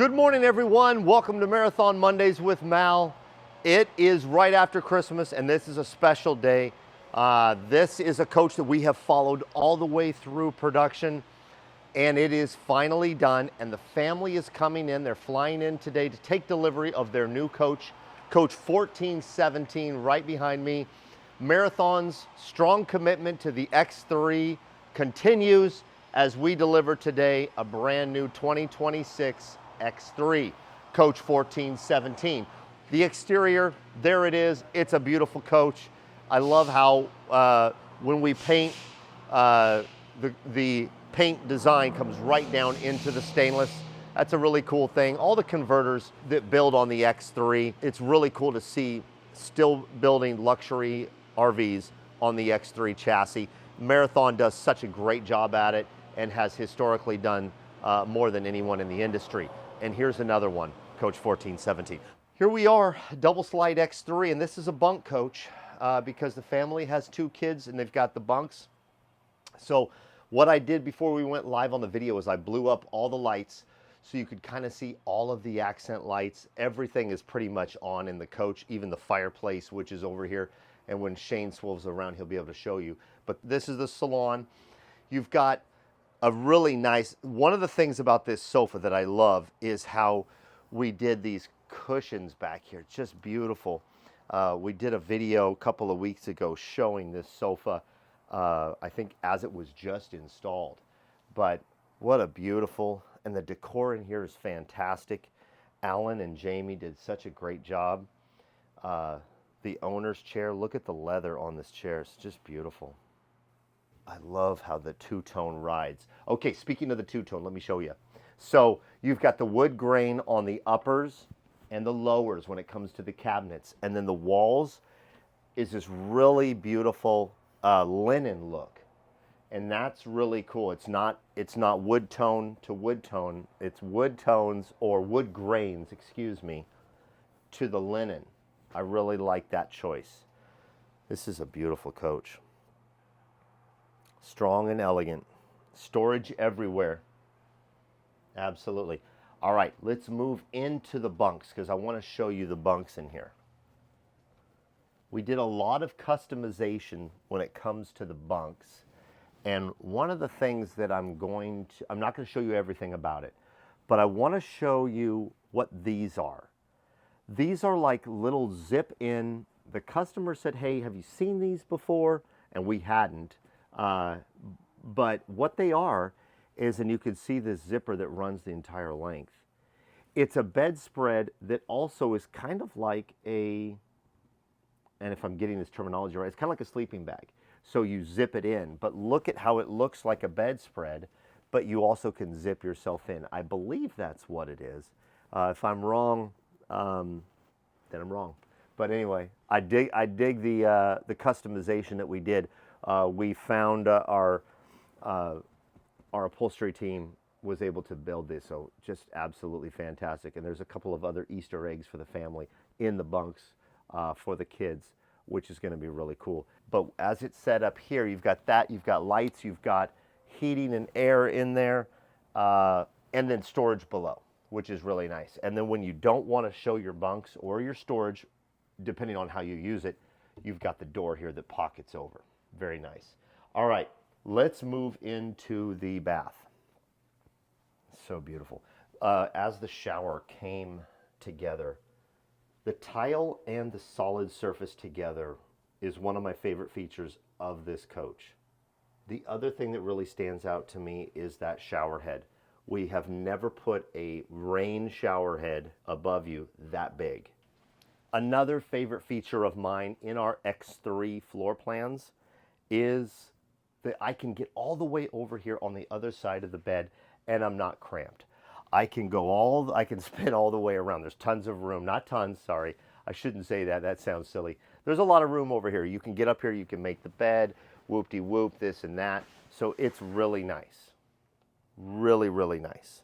Good morning, everyone. Welcome to Marathon Mondays with Mal. It is right after Christmas, and this is a special day. This is a coach that we have followed all the way through production, and it is finally done, and the family is coming in. They're flying in today to take delivery of their new coach, Coach 1417, right behind me. Marathon's strong commitment to the X3 continues as we deliver today a brand new 2026 X3, Coach 1417. The exterior, there it is. It's a beautiful coach. I love how when we paint, the paint design comes right down into the stainless. That's a really cool thing. All the converters that build on the X3, it's really cool to see still building luxury RVs on the X3 chassis. Marathon does such a great job at it and has historically done more than anyone in the industry. And here's another one, Coach 1417. Here we are, double slide X3, and this is a bunk coach because the family has two kids and they've got the bunks. So what I did before we went live on the video is I blew up all the lights so you could kind of see all of the accent lights. Everything is pretty much on in the coach, even the fireplace, which is over here. And when Shane swivels around, he'll be able to show you. But this is the salon. You've got a really nice, one of the things about this sofa that I love is how we did these cushions back here. Just beautiful. We did a video a couple of weeks ago showing this sofa, I think as it was just installed. But what a beautiful, and the decor in here is fantastic. Alan and Jamie did such a great job. The owner's chair, look at the leather on this chair. It's just beautiful. I love how the two-tone rides. Okay, speaking of the two-tone, let me show you. So you've got the wood grain on the uppers and the lowers when it comes to the cabinets. And then the walls is this really beautiful linen look. And that's really cool. It's not wood tone to wood tone. It's wood tones or wood grains, excuse me, to the linen. I really like that choice. This is a beautiful coach. Strong and elegant. Storage everywhere. Absolutely. All right, let's move into the bunks because I want to show you the bunks in here. We did a lot of customization when it comes to the bunks. And one of the things that I'm not going to show you everything about it, but I want to show you what these are. These are like little zip in. The customer said, hey, have you seen these before? And we hadn't. But what they are is, and you can see this zipper that runs the entire length. It's a bedspread that also is kind of like and if I'm getting this terminology right, it's kind of like a sleeping bag. So you zip it in, but look at how it looks like a bedspread, but you also can zip yourself in. I believe that's what it is. If I'm wrong, then I'm wrong. But anyway, I dig the customization that we did. We found our upholstery team was able to build this, so just absolutely fantastic. And there's a couple of other Easter eggs for the family in the bunks for the kids, which is going to be really cool. But as it's set up here, you've got that, you've got lights, you've got heating and air in there, and then storage below, which is really nice. And then when you don't want to show your bunks or your storage, depending on how you use it, you've got the door here that pockets over. Very nice. All right, let's move into the bath. So beautiful. As the shower came together, the tile and the solid surface together is one of my favorite features of this coach. The other thing that really stands out to me is that shower head. We have never put a rain shower head above you that big. Another favorite feature of mine in our X3 floor plans is that I can get all the way over here on the other side of the bed and I'm not cramped. I can spin all the way around. There's tons of room, not tons, sorry. I shouldn't say that, that sounds silly. There's a lot of room over here. You can get up here, you can make the bed, whoop-de-whoop, this and that. So it's really nice. Really, really nice.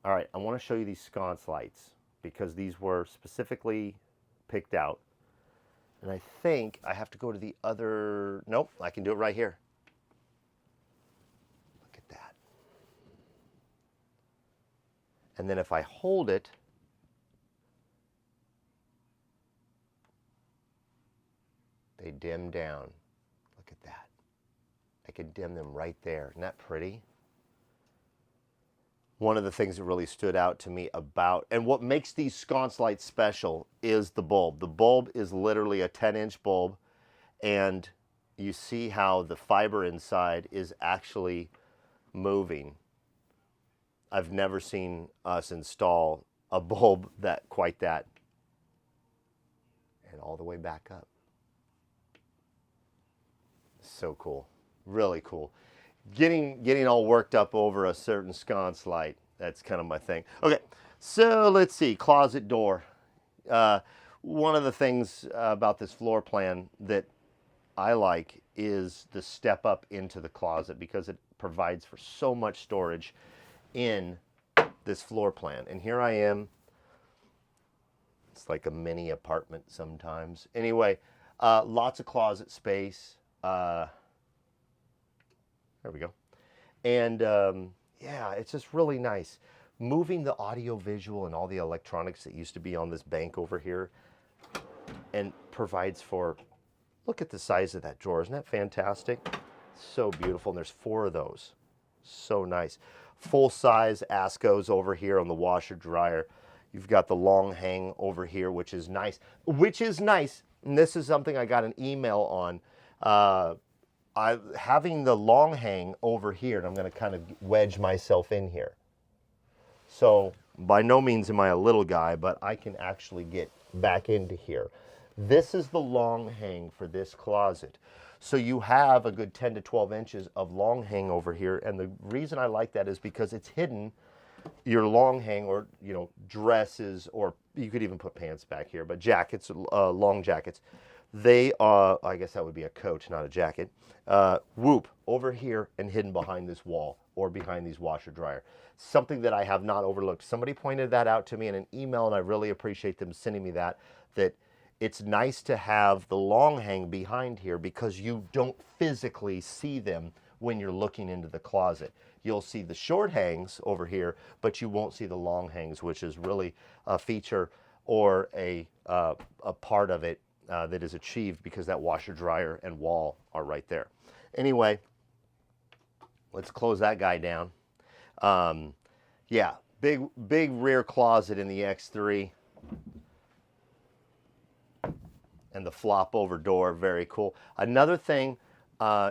All right, I want to show you these sconce lights because these were specifically picked out. And I think I have to go to the other, nope, I can do it right here. Look at that. And then if I hold it, they dim down. Look at that. I can dim them right there. Isn't that pretty? One of the things that really stood out to me about, and what makes these sconce lights special, is the bulb. The bulb is literally a 10-inch bulb, and you see how the fiber inside is actually moving. I've never seen us install a bulb that quite that. And all the way back up. So cool, really cool. Getting all worked up over a certain sconce light, that's kind of my thing. Okay, so let's see, closet door. One of the things about this floor plan that I like is the step up into the closet, because it provides for so much storage in this floor plan. And here I am. It's like a mini apartment sometimes. Anyway, lots of closet space. There we go. And yeah, it's just really nice. Moving the audio visual and all the electronics that used to be on this bank over here, and provides for, look at the size of that drawer. Isn't that fantastic? So beautiful. And there's 4 of those. So nice. Full size Ascos over here on the washer dryer. You've got the long hang over here, which is nice. And this is something I got an email on. Having the long hang over here, and I'm going to kind of wedge myself in here. So by no means am I a little guy, but I can actually get back into here. This is the long hang for this closet. So you have a good 10 to 12 inches of long hang over here. And the reason I like that is because it's hidden. Your long hang, or dresses, or you could even put pants back here, but jackets, long jackets, they are, I guess that would be a coat, not a jacket, whoop over here and hidden behind this wall or behind these washer dryer. Something that I have not overlooked. Somebody pointed that out to me in an email, and I really appreciate them sending me that it's nice to have the long hang behind here, because you don't physically see them when you're looking into the closet. You'll see the short hangs over here, but you won't see the long hangs, which is really a feature or a part of it that is achieved because that washer, dryer, and wall are right there. Anyway, let's close that guy down. Yeah, big rear closet in the X3. And the flop over door, very cool. Another thing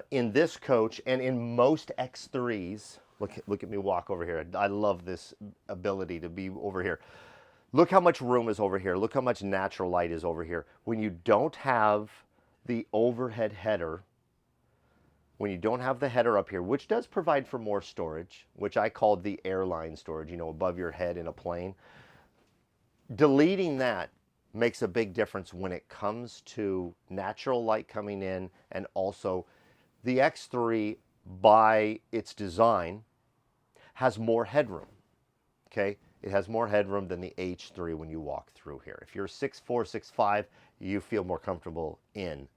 in this coach and in most X3s, look at me walk over here. I love this ability to be over here. Look how much room is over here. Look how much natural light is over here. When you don't have the overhead header, when you don't have the header up here, which does provide for more storage, which I called the airline storage, above your head in a plane, deleting that makes a big difference when it comes to natural light coming in. And also the X3, by its design, has more headroom. Okay, it has more headroom than the H3 when you walk through here. If you're 6'4", 6'5", you feel more comfortable in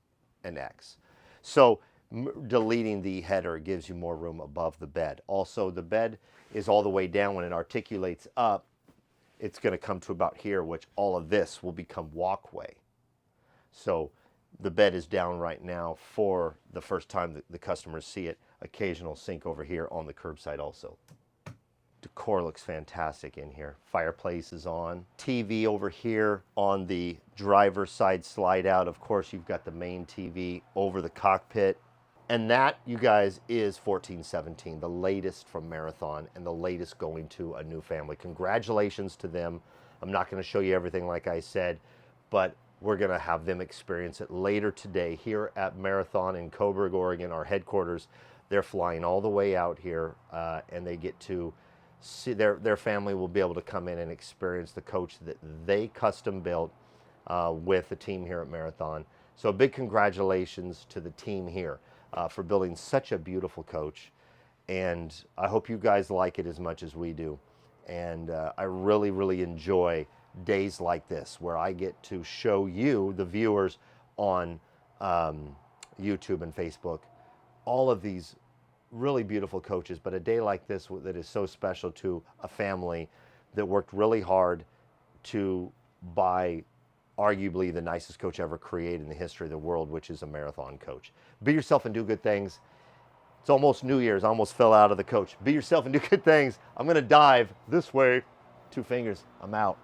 an X. So deleting the header gives you more room above the bed. Also, the bed is all the way down. When it articulates up, it's going to come to about here, which all of this will become walkway. So the bed is down right now for the first time that the customers see it. Occasional sink over here on the curbside also. Decor looks fantastic in here. Fireplace is on. TV over here on the driver's side slide out. Of course, you've got the main TV over the cockpit. And that, you guys, is 1417, the latest from Marathon and the latest going to a new family. Congratulations to them. I'm not going to show you everything like I said, but we're going to have them experience it later today here at Marathon in Coburg, Oregon, our headquarters. They're flying all the way out here, and they get to see their family will be able to come in and experience the coach that they custom built with the team here at Marathon. So a big congratulations to the team here for building such a beautiful coach. And I hope you guys like it as much as we do. And I really, really enjoy days like this where I get to show you, the viewers, on YouTube and Facebook, all of these really beautiful coaches. But a day like this that is so special to a family that worked really hard to buy arguably the nicest coach ever created in the history of the world, which is a marathon coach. Be yourself and do good things. It's almost New Year's. I almost fell out of the coach. Be yourself and do good things. I'm going to dive this way. 2 fingers. I'm out.